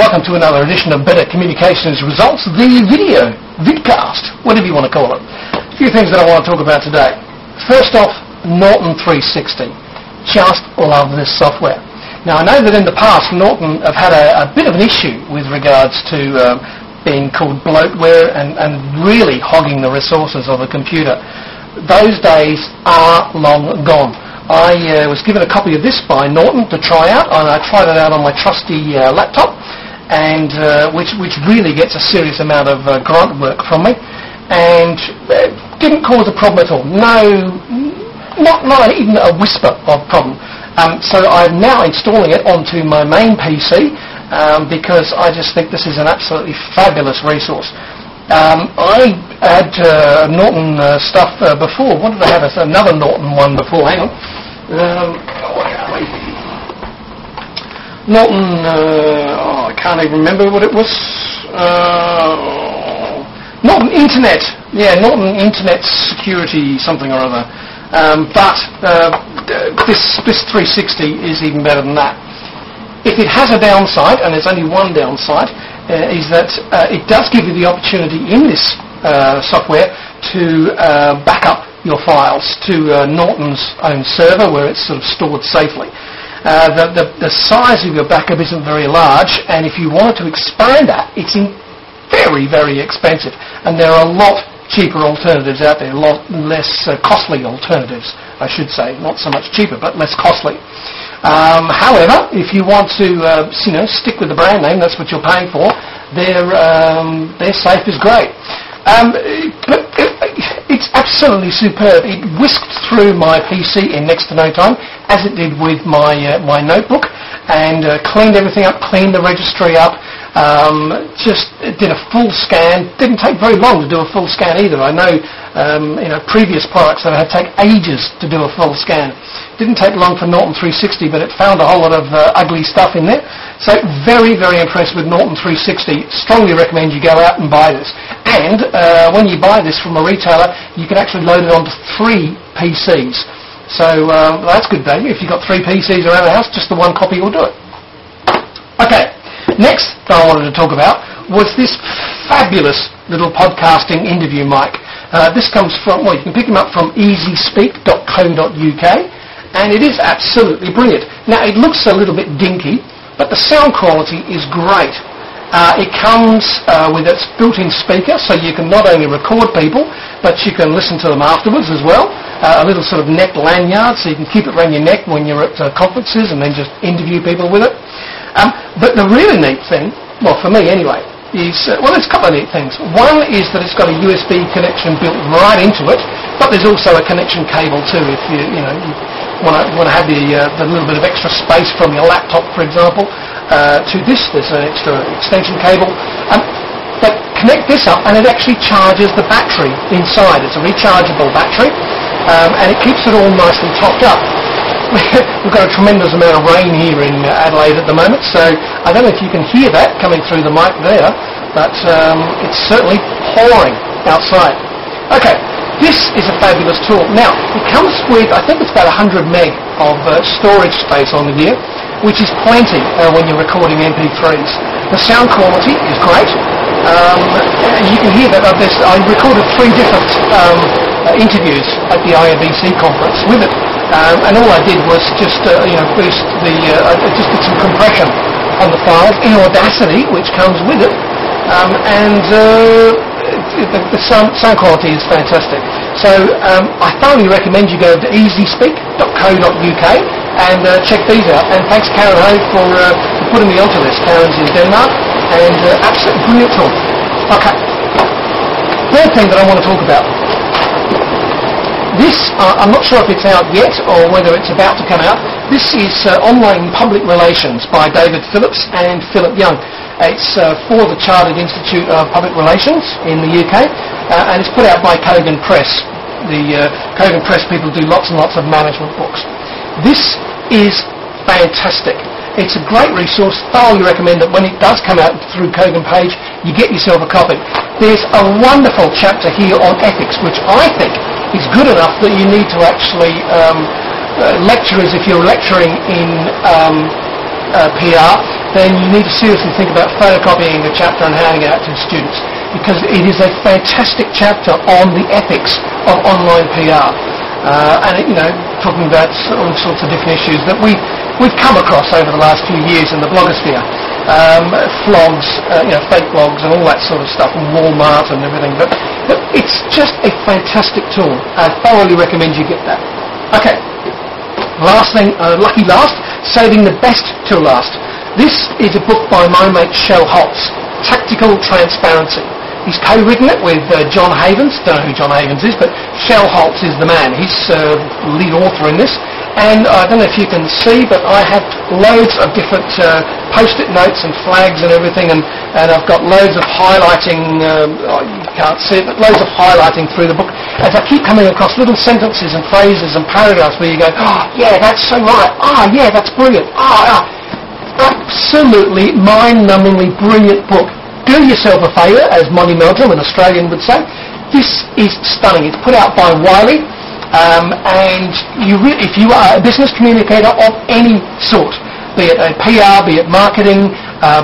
Welcome to another edition of Better Communications Results, the vidcast, whatever you want to call it. A few things that I want to talk about today. First off, Norton 360. Just love this software. Now, I know that in the past, Norton have had a bit of an issue with regards to being called bloatware and really hogging the resources of a computer. Those days are long gone. I was given a copy of this by Norton to try out, and I tried it out on my trusty laptop, and which really gets a serious amount of grunt work from me, and didn't cause a problem at all. No, not even a whisper of problem. So I'm now installing it onto my main PC because I just think this is an absolutely fabulous resource. I had Norton stuff before. What did I have? Another Norton one before. Hang on. Norton, I can't even remember what it was. Norton Internet. Yeah, Norton Internet Security something or other. But this 360 is even better than that. If it has a downside, and there's only one downside, is that it does give you the opportunity in this software to back up your files to Norton's own server where it's sort of stored safely. The size of your backup isn't very large, and if you wanted to expand that, it's very, very expensive. And there are a lot cheaper alternatives out there, a lot less costly alternatives, I should say. Not so much cheaper, but less costly. However, if you want to stick with the brand name, that's what you're paying for, their safe is great. But it's absolutely superb. It whisked through my PC in next to no time, as it did with my notebook, and cleaned everything up, cleaned the registry up, just did a full scan. Didn't take very long to do a full scan either. I know previous products that had take ages to do a full scan. Didn't take long for Norton 360, but it found a whole lot of ugly stuff in there. So very, very impressed with Norton 360. Strongly recommend you go out and buy this. And when you buy this from a retailer, you can actually load it onto 3 PCs. So that's good value. If you've got 3 PCs around the house, just the one copy will do it. Okay, next that I wanted to talk about was this fabulous little podcasting interview mic. This comes from, you can pick them up from easyspeak.co.uk, and it is absolutely brilliant. Now, it looks a little bit dinky, but the sound quality is great. It comes with its built-in speaker, so you can not only record people, but you can listen to them afterwards as well. A little sort of neck lanyard, so you can keep it around your neck when you're at conferences and then just interview people with it. But the really neat thing, well, for me anyway, is, there's a couple of neat things. One is that it's got a USB connection built right into it, but there's also a connection cable too if you want to have the little bit of extra space from your laptop, for example, to this. There's an extra extension cable. But connect this up and it actually charges the battery inside. It's a rechargeable battery, and it keeps it all nicely topped up. We've got a tremendous amount of rain here in Adelaide at the moment, so I don't know if you can hear that coming through the mic there, but it's certainly pouring outside. Okay, this is a fabulous tool. Now, it comes with, I think it's about 100 meg of storage space on the gear, which is plenty when you're recording MP3s. The sound quality is great. You can hear that. I recorded 3 different interviews at the IABC conference with it. And all I did was just boost the just did some compression on the files in Audacity, which comes with it, and the sound quality is fantastic. So I thoroughly recommend you go to easyspeak.co.uk and check these out. And thanks Karen Ho for putting me onto this. Karen's in Denmark, and absolutely brilliant tool. Okay, third thing that I want to talk about. This, I'm not sure if it's out yet or whether it's about to come out. This is Online Public Relations by David Phillips and Philip Young. It's for the Chartered Institute of Public Relations in the UK, and it's put out by Kogan Press. The Kogan Press people do lots and lots of management books. This is fantastic. It's a great resource. Thoroughly recommend that when it does come out through Kogan Page, you get yourself a copy. There's a wonderful chapter here on ethics, which I think is good enough that you need to actually lecture as if you're lecturing in PR, then you need to seriously think about photocopying the chapter and handing it out to students, because it is a fantastic chapter on the ethics of online PR. And talking about all sorts of different issues that we've come across over the last few years in the blogosphere. Flogs, fake blogs and all that sort of stuff, and Walmart and everything. But it's just a fantastic tool. I thoroughly recommend you get that. Okay, last thing, lucky last, saving the best till last. This is a book by my mate Shell Holtz, Tactical Transparency. He's co-written it with John Havens. Don't know who John Havens is, but Shell Holtz is the man. He's lead author in this. And I don't know if you can see, but I have loads of different post-it notes and flags and everything, and I've got loads of highlighting, you can't see it, but loads of highlighting through the book, as I keep coming across little sentences and phrases and paragraphs where you go, oh, yeah, that's so right, oh, yeah, that's brilliant, absolutely mind-numbingly brilliant book. Do yourself a favour, as Monty Meldrum, an Australian, would say. This is stunning. It's put out by Wiley. And if you are a business communicator of any sort, be it a PR, be it marketing,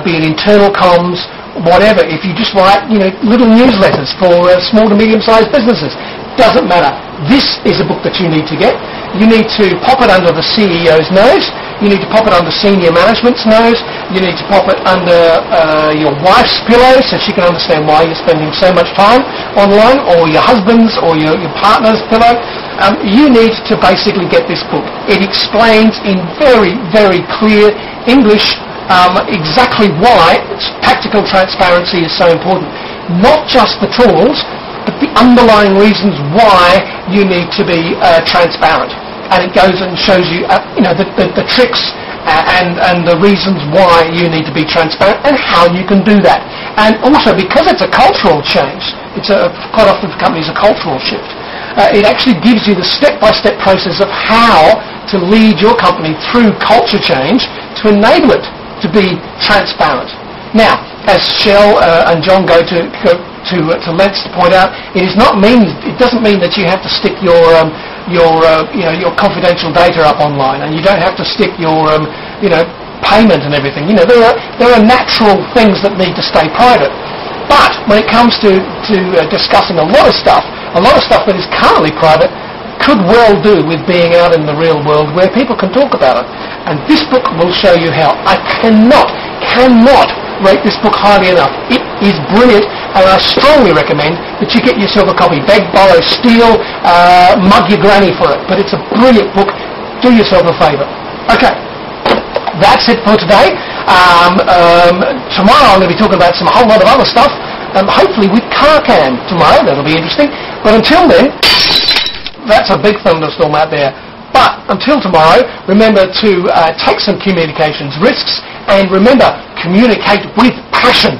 be it internal comms, whatever, if you just write little newsletters for small to medium-sized businesses, doesn't matter. This is a book that you need to get. You need to pop it under the CEO's nose. You need to pop it under senior management's nose. You need to pop it under your wife's pillow so she can understand why you're spending so much time online, or your husband's or your partner's pillow. You need to basically get this book. It explains in very, very clear English exactly why tactical transparency is so important. Not just the tools, but the underlying reasons why you need to be transparent. And it goes and shows you, the tricks and the reasons why you need to be transparent and how you can do that. And also, because it's a cultural change, quite often for companies a cultural shift. It actually gives you the step-by-step process of how to lead your company through culture change to enable it to be transparent. Now, as Shell and John go to lengths to point out, it doesn't mean that you have to stick your confidential data up online, and you don't have to stick your payment and everything. There are natural things that need to stay private. But when it comes to discussing a lot of stuff that is currently private could well do with being out in the real world where people can talk about it. And this book will show you how. I cannot rate this book highly enough. It is brilliant, and I strongly recommend that you get yourself a copy. Beg, borrow, steal, mug your granny for it. But it's a brilliant book. Do yourself a favour. Okay. That's it for today. Tomorrow I'm going to be talking about a whole lot of other stuff, hopefully with Carcam tomorrow. That'll be interesting. But until then, that's a big thunderstorm out there. But until tomorrow, remember to take some communications risks, and remember, communicate with passion.